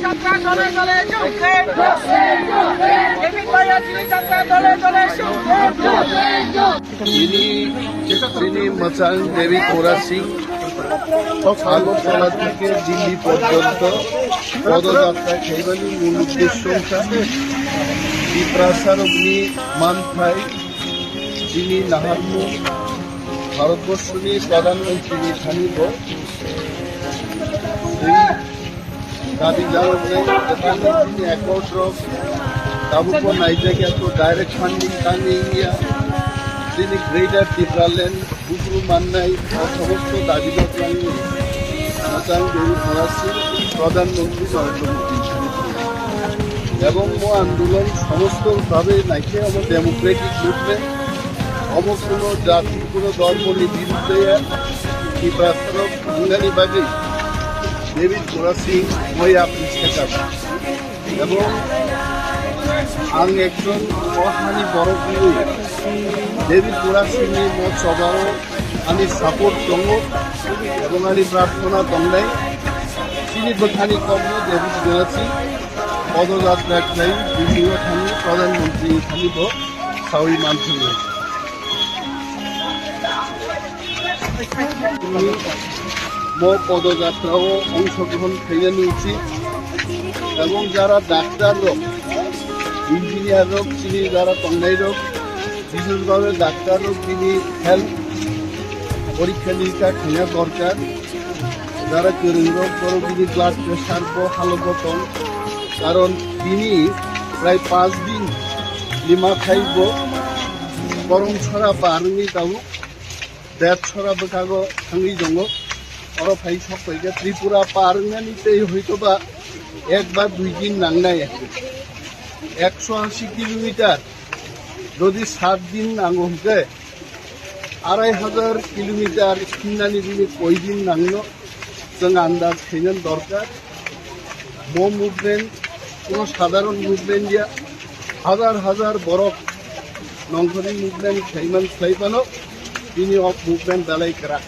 যাত্রা দলে দলে চলছে ডেভিড ভাইয়া চিনি যাত্রা দলে দলে তিনি মচাং দেবী কোরা সিং আগরতলা থেকে দিল্লি পর্যন্ত পদযাত্রা খেইবানি মূল উদ্দেশ্য হিসাবে বিপ্রাসার অগ্নি মানফাই যিনি নাহারমু ভারতবর্ষের প্রধানমন্ত্রী থানিব দাবি জানাবেন তিনি একশ তাবুক নাইজাকে এত ডাইরেক্ট ফান্ডিং টাঙ্গে ইন্ডিয়া তিনি গ্রেটার ত্রিপুরাল্যান্ড বুকরু মান্নাই সমস্ত দাবি জানিয়ে মচাং দেবী কোরা সিং প্রধানমন্ত্রী নরেন্দ্র মোদী এবং আন্দোলন সমস্তভাবে নাইকে আমার ডেমোক্রেটিক মুভমেন্ট কোনো জাতি কোনো ধর্মের বিরুদ্ধে ত্রিপুরার বাঙালি বাগে দেবী কোরা সিং মই আপনি শেখাবেন এবং आं एकजन महानि बर' गुरु देबी कोरा सिंनि मत सभायाव आंनि सापर्ट दङ এবং आंनि प्रार्थना दंनाय তিনি बोखानि कर्म देबी कोरा सिं पदयात्रा खालाय दिल्लीयाव थांनि प्रधानमन्त्री थानिब सावरि मानथोङो पदयात्रायाव अंशग्रहण खालामनो उचित এবং যারা ডাক্তার রোগ ইঞ্জিনিয়ার রোগ তিনি যারা টংনাই রোগ বিশেষভাবে ডাক্তার রোগ তিনি হেলথ পরীক্ষা নিরীক্ষা খাওয়া দরকার যারা কেরিং রোগ বড় তিনি ব্লাড প্রেশার হালবতন কারণ তিনি প্রায় 5 দিন লিমা খাইব গরম ছড়া বারনি তাও দেড় ছড়া বেকাগ থাঙ্গি জঙ্গ অর ফাই সব হয়ে ত্রিপুরা পারনানিতেই হয়তো বা একবার 2 দিন নাংনাই 180 কিলোমিটার যদি 7 দিন নাঙ্গো হতে 2500 কিলোমিটার কিনানি দিনে কই দিন নাংনো जों আন্দাজ খেলেন দরকার মুভমেন্ট কোনো সাধারণ মুভমেন্ট দিয়া হাজার হাজার বরফ নংখনি মুভমেন্ট খাইমান খাইপানো তিনি অফ মুভমেন্ট দালাই করা